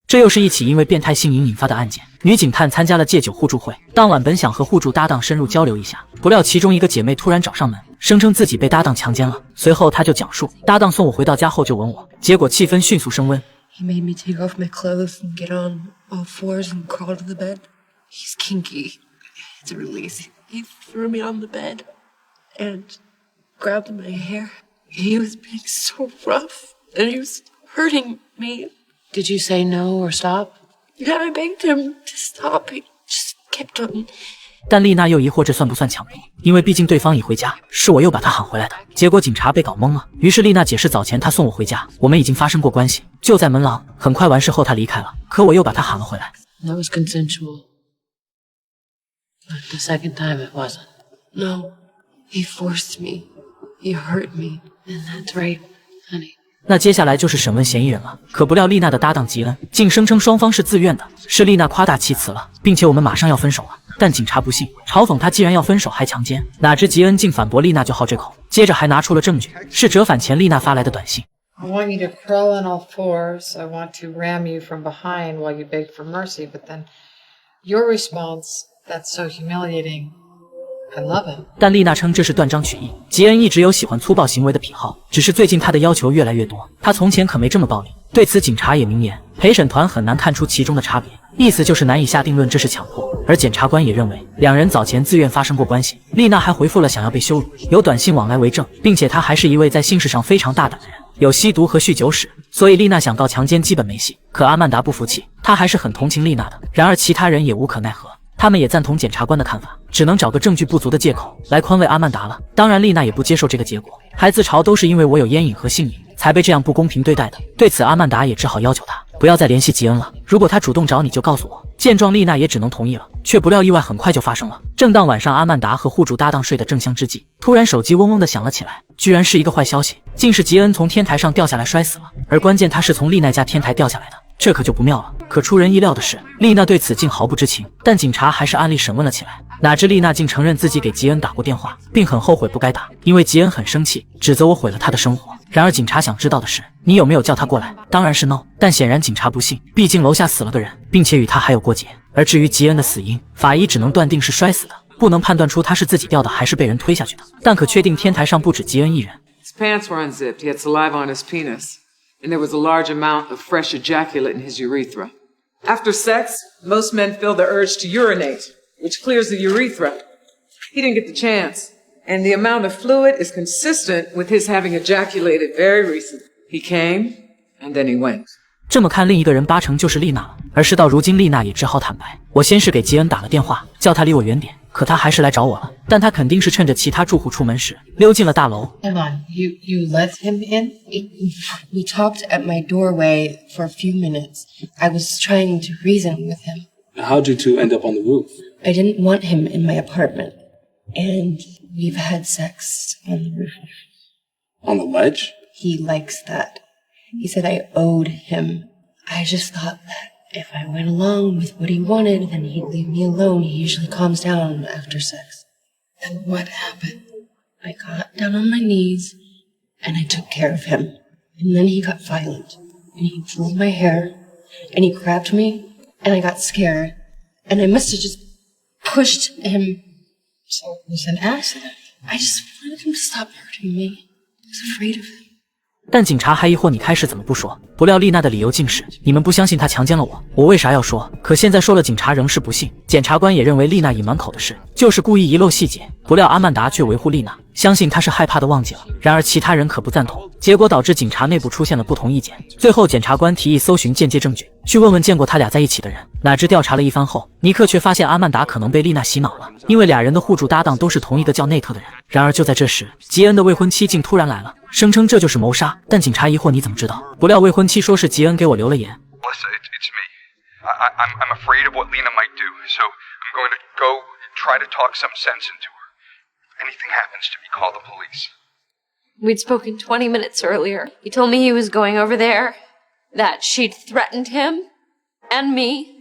这又是一起因为变态性瘾引发的案件。女警探参加了戒酒互助会，当晚本想和互助搭档深入交流一下，不料其中一个姐妹突然找上门，声称自己被搭档强奸了。随后她就讲述，搭档送我回到家后就吻我，结果气氛迅速升温。He made me take off my clothes and get on all fours and crawl to the bed. He's kinky. It's a release. He threw me on the bed and grabbed my hair. He was being so rough and he was hurting me. Did you say no or stop? Yeah, I begged him to stop. He just kept on. 但丽娜又疑惑这算不算强迫，因为毕竟对方已回家，是我又把她喊回来的。结果警察被搞懵了，于是丽娜解释早前她送我回家，我们已经发生过关系，就在门廊。很快完事后她离开了，可我又把她喊了回来。That was consensual. But the second time it wasn't. No, he forced me. He hurt me. And that's rape, honey. 那接下来就是审问嫌疑人了，可不料丽娜的搭档吉恩竟声称双方是自愿的，是丽娜夸大其词了，并且我们马上要分手了。但警察不信，嘲讽他既然要分手还强奸，哪知吉恩竟反驳丽娜就好这口，接着还拿出了证据，是折返前丽娜发来的短信。I want you to crawl on all fours. I want to ram you from behind while you beg for mercy. But then your response, that's so humiliating. I love it. 但丽娜称这是断章取义，吉恩一直有喜欢粗暴行为的癖好，只是最近他的要求越来越多，他从前可没这么暴力。对此警察也明言，陪审团很难看出其中的差别，意思就是难以下定论这是强迫。而检察官也认为两人早前自愿发生过关系。丽娜还回复了想要被羞辱，有短信往来为证，并且她还是一位在性事上非常大胆的人，有吸毒和酗酒史，所以丽娜想告强奸基本没戏。可阿曼达不服气，他还是很同情丽娜的，然而其他人也无可奈何。他们也赞同检察官的看法，只能找个证据不足的借口来宽慰阿曼达了。当然丽娜也不接受这个结果，还自嘲都是因为我有烟瘾和性瘾才被这样不公平对待的。对此阿曼达也只好要求他不要再联系吉恩了，如果他主动找你就告诉我。见状丽娜也只能同意了，却不料意外很快就发生了。正当晚上阿曼达和户主搭档睡得正香之际，突然手机嗡嗡的响了起来，居然是一个坏消息，竟是吉恩从天台上掉下来摔死了，而关键他是从丽娜家天台掉下来的，这可就不妙了。可出人意料的是，丽娜对此竟毫不知情，但警察还是按例审问了起来。哪知丽娜竟承认自己给吉恩打过电话，并很后悔不该打，因为吉恩很生气，指责我毁了他的生活。然而警察想知道的是，你有没有叫他过来？当然是 no， 但显然警察不信，毕竟楼下死了个人，并且与他还有过节。而至于吉恩的死因，法医只能断定是摔死的，不能判断出他是自己掉的还是被人推下去的，但可确定天台上不止吉恩一人。His pants were unzipped, he had saliva on his penis, and there was a large amount of fresh ejaculate in his urethra. After sex, most men feel the urge to urinate, which clears the urethra. He didn't get the chance, and the amount of fluid is consistent with his having ejaculated very recently. He came, and then he went. 这么看，另一个人八成就是丽娜了。而事到如今，丽娜也只好坦白，我先是给吉恩打了电话，叫他离我远点，可他还是来找我了。但他肯定是趁着其他住户出门时溜进了大楼。Hold on, you let him in? We talked at my doorway for a few minutes. I was trying to reason with him. How'd you two end up on the roof? I didn't want him in my apartment, and we've had sex on the roof. On the ledge? He likes that. He said I owed him. I just thought that if I went along with what he wanted, then he'd leave me alone. He usually calms down after sex. Then what happened? I got down on my knees, and I took care of him. And then he got violent, and he pulled my hair, and he grabbed me, and I got scared, and I must have just pushed him. So it was an accident. I just wanted him to stop hurting me. I was afraid of him. 但警察还疑惑你开始怎么不说，不料丽娜的理由竟是你们不相信她强奸了我，我为啥要说？可现在说了，警察仍是不信。检察官也认为丽娜隐瞒口的事就是故意遗漏细节，不料阿曼达却维护丽娜，相信她是害怕的忘记了。然而其他人可不赞同，结果导致警察内部出现了不同意见。最后检察官提议搜寻间接证据，去问问见过他俩在一起的人。哪知调查了一番后，尼克却发现阿曼达可能被丽娜洗脑了，因为俩人的互助搭档都是同一个叫内特的人。然而就在这时，吉恩的未婚妻竟突然来了，声称这就是谋杀。但警察疑惑你怎么知道？不料未婚妻说是吉恩给我留了言。Melissa, it's me. I'm afraid of what Lena might do, so I'm going to go try to talk some sense into her. If anything happens to me, call the police. We'd spoken 20 minutes earlier. He told me he was going over there, that she'd threatened him and me.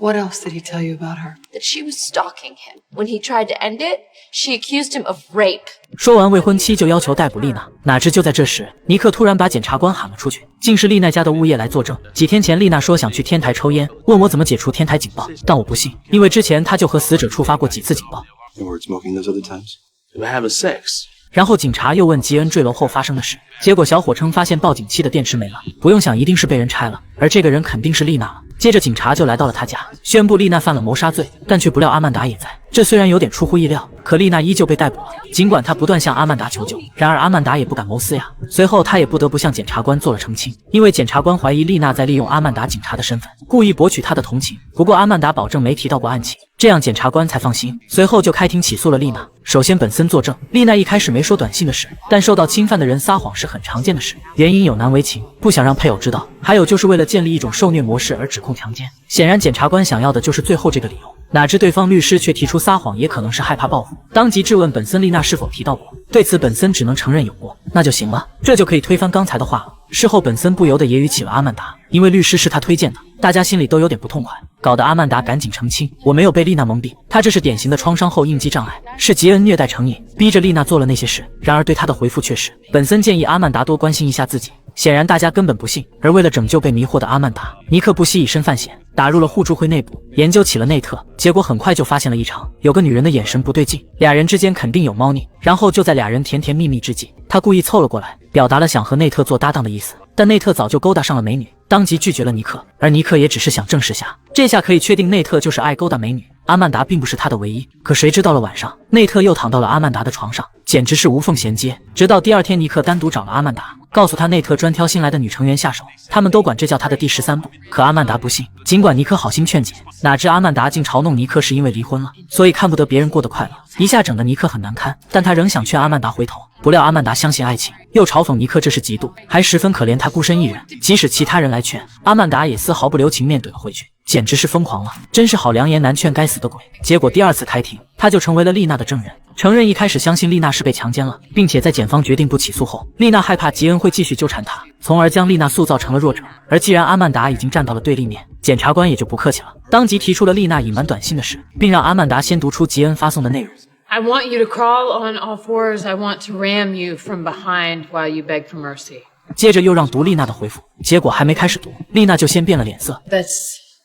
What else did he tell you about her? That she was stalking him. When he tried to end it, she accused him of rape. 说完未婚妻就要求逮捕丽娜，哪知就在这时，尼克突然把检察官喊了出去，竟是丽娜家的物业来作证。几天前，丽娜说想去天台抽烟，问我怎么解除天台警报，但我不信，因为之前她就和死者触发过几次警报。You weren't smoking those other times? We were having sex. 然后警察又问吉恩坠楼后发生的事，结果小伙称发现报警器的电池没了，不用想一定是被人拆了，而这个人肯定是丽娜了。接着警察就来到了他家，宣布丽娜犯了谋杀罪，但却不料阿曼达也在。这虽然有点出乎意料，可丽娜依旧被逮捕了。尽管她不断向阿曼达求救，然而阿曼达也不敢谋私呀。随后他也不得不向检察官做了澄清，因为检察官怀疑丽娜在利用阿曼达警察的身份，故意博取他的同情。不过阿曼达保证没提到过案情，这样检察官才放心。随后就开庭起诉了丽娜。首先本森作证，丽娜一开始没说短信的事，但受到侵犯的人撒谎是很常见的事，原因有难为情，不想让配偶知道，还有就是为了建立一种受虐模式而指控强奸。显然检察官想要的就是最后这个理由，哪知对方律师却提出撒谎也可能是害怕报复，当即质问本森丽娜是否提到过。对此本森只能承认有过，那就行了，这就可以推翻刚才的话了。事后本森不由得揶揄起了阿曼达，因为律师是他推荐的，大家心里都有点不痛快，搞得阿曼达赶紧澄清，我没有被丽娜蒙蔽，他这是典型的创伤后应激障碍，是吉恩虐待成瘾，逼着丽娜做了那些事。然而对他的回复却是，本森建议阿曼达多关心一下自己。显然大家根本不信，而为了拯救被迷惑的阿曼达，尼克不惜以身犯险，打入了互助会内部，研究起了内特。结果很快就发现了异常，有个女人的眼神不对劲，俩人之间肯定有猫腻。然后就在俩人甜甜蜜蜜之际，他故意凑了过来，表达了想和内特做搭档的意思。但内特早就勾搭上了美女，当即拒绝了尼克，而尼克也只是想证实下，这下可以确定内特就是爱勾搭美女，阿曼达并不是他的唯一。可谁知到了晚上，内特又躺到了阿曼达的床上，简直是无缝衔接。直到第二天，尼克单独找了阿曼达，告诉他内特专挑新来的女成员下手，他们都管这叫他的第13步。可阿曼达不信，尽管尼克好心劝解，哪知阿曼达竟嘲弄尼克是因为离婚了，所以看不得别人过得快乐，一下整得尼克很难堪。但他仍想劝阿曼达回头，不料阿曼达相信爱情，又嘲讽尼克这是嫉妒，还十分可怜他孤身一人。即使其他人来劝，阿曼达也丝毫不留情面怼了回去，简直是疯狂了，真是好良言难劝该死的鬼。结果第二次开庭，他就成为了丽娜的证人，承认一开始相信丽娜是被强奸了，并且在检方决定不起诉后，丽娜害怕吉恩会继续纠缠她，从而将丽娜塑造成了弱者。而既然阿曼达已经站到了对立面，检察官也就不客气了，当即提出了丽娜隐瞒短信的事，并让阿曼达先读出吉恩发送的内容。I want you to crawl on all fours. I want to ram you from behind while you beg for mercy. 接着又让读丽娜的回复，结果还没开始读，丽娜就先变了脸色。 That's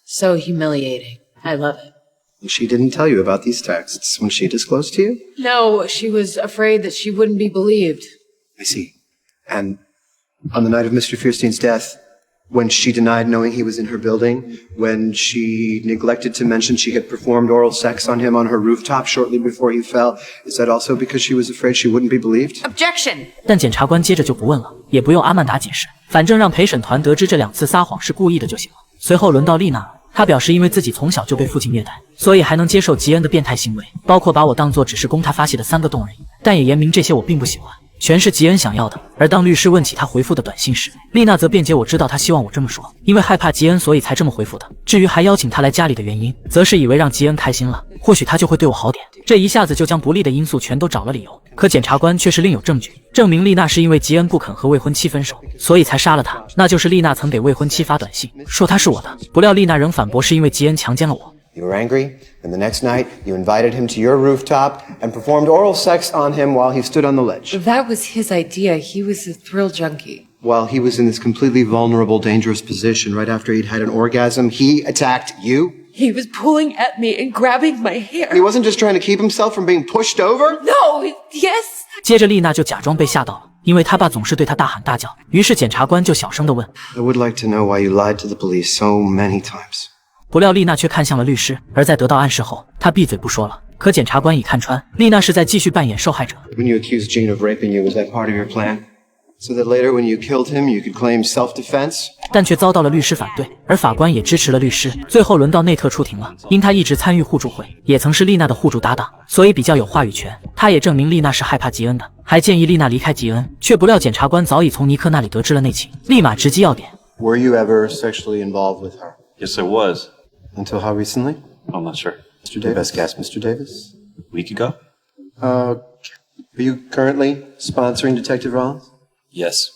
so humiliating. I love it. She didn't tell you about these texts when she disclosed to you? No, she was afraid that she wouldn't be believed. I see. And on the night of Mr. Fierstein's death, when she denied knowing he was in her building, when she neglected to mention she had performed oral sex on him on her rooftop shortly before he fell, is that also because she was afraid she wouldn't be believed? Objection! 但检察官接着就不问了，也不用阿曼达解释，反正让陪审团得知这2次撒谎是故意的就行了。随后轮到丽娜了，她表示因为自己从小就被父亲虐待，所以还能接受吉恩的变态行为，包括把我当作只是供他发泄的3个洞而已，但也言明这些我并不喜欢，全是吉恩想要的。而当律师问起他回复的短信时，丽娜则辩解我知道他希望我这么说，因为害怕吉恩所以才这么回复的。至于还邀请他来家里的原因，则是以为让吉恩开心了，或许他就会对我好点。这一下子就将不利的因素全都找了理由。可检察官却是另有证据，证明丽娜是因为吉恩不肯和未婚妻分手，所以才杀了他。那就是丽娜曾给未婚妻发短信，说他是我的，不料丽娜仍反驳是因为吉恩强奸了我。You were angry, and the next night you invited him to your rooftop and performed oral sex on him while he stood on the ledge. That was his idea. He was a thrill junkie. While he was in this completely vulnerable, dangerous position right after he'd had an orgasm, he attacked you? He was pulling at me and grabbing my hair. He wasn't just trying to keep himself from being pushed over? No, yes. 接着丽娜就假装被吓到了，因为她爸总是对她大喊大叫，于是检察官就小声地问 I would like to know why you lied to the police so many times. 不料丽娜却看向了律师，而在得到暗示后，她闭嘴不说了。可检察官已看穿，丽娜是在继续扮演受害者。 When you accused Gene of raping you, was that part of your plan? So that later when you killed him, you could claim self-defense? 但却遭到了律师反对，而法官也支持了律师。最后轮到内特出庭了，因他一直参与互助会，也曾是丽娜的互助搭档，所以比较有话语权。他也证明丽娜是害怕吉恩的，还建议丽娜离开吉恩。却不料检察官早已从尼克那里得知了内情，立马直击要点。 Were you ever sexually involved with her? Yes, I was. Until how recently? I'm not sure. Mr. Davis? Best guess, Mr. Davis? A week ago? Are you currently sponsoring Detective Rollins? Yes.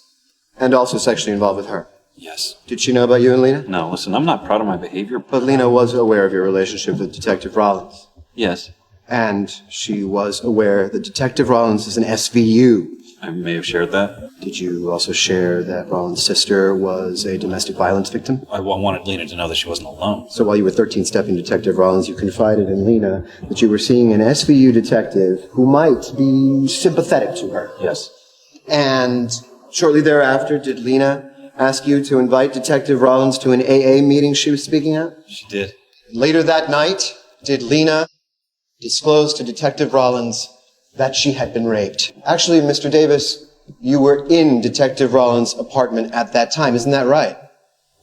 And also sexually involved with her? Yes. Did she know about you and Lena? No, listen, I'm not proud of my behavior. But Lena was aware of your relationship with Detective Rollins. Yes. And she was aware that Detective Rollins is an SVU. I may have shared that. Did you also share that Rollins' sister was a domestic violence victim? I wanted Lena to know that she wasn't alone. So while you were 13-stepping Detective Rollins, you confided in Lena that you were seeing an SVU detective who might be sympathetic to her. Yes. And shortly thereafter, did Lena ask you to invite Detective Rollins to an AA meeting she was speaking at? She did. Later that night, did Lena disclose to Detective Rollins that she had been raped? Actually, Mr. Davis, you were in Detective Rollins' apartment at that time, isn't that right?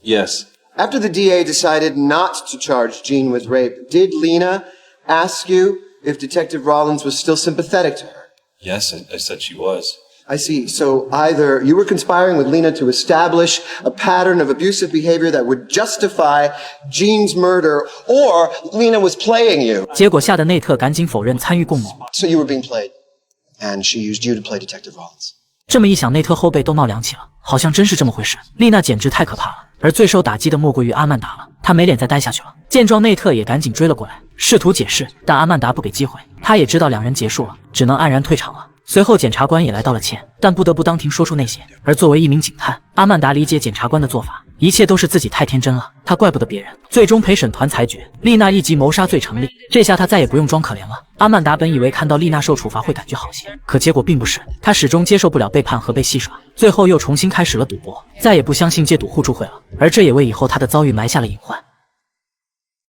Yes. After the DA decided not to charge Jean with rape, did Lena ask you if Detective Rollins was still sympathetic to her? Yes, I said she was. I see. So either you were conspiring with Lena to establish a pattern of abusive behavior that would justify Jean's murder, or Lena was playing you. 结果吓得内特赶紧否认参与共谋。 So you were being played, and she used you to play Detective Rollins. 这么一想，内特后背都冒凉气了，好像真是这么回事。丽娜简直太可怕了，而最受打击的莫过于阿曼达了。她没脸再待下去了。见状，内特也赶紧追了过来，试图解释，但阿曼达不给机会。他也知道两人结束了，只能黯然退场了。 随后，检察官也来道了歉，但不得不当庭说出那些。而作为一名警探，阿曼达理解检察官的做法，一切都是自己太天真了，他怪不得别人。最终，陪审团裁决丽娜一级谋杀罪成立，这下他再也不用装可怜了。阿曼达本以为看到丽娜受处罚会感觉好些，可结果并不是，他始终接受不了背叛和被戏耍，最后又重新开始了赌博，再也不相信戒赌互助会了。而这也为以后他的遭遇埋下了隐患。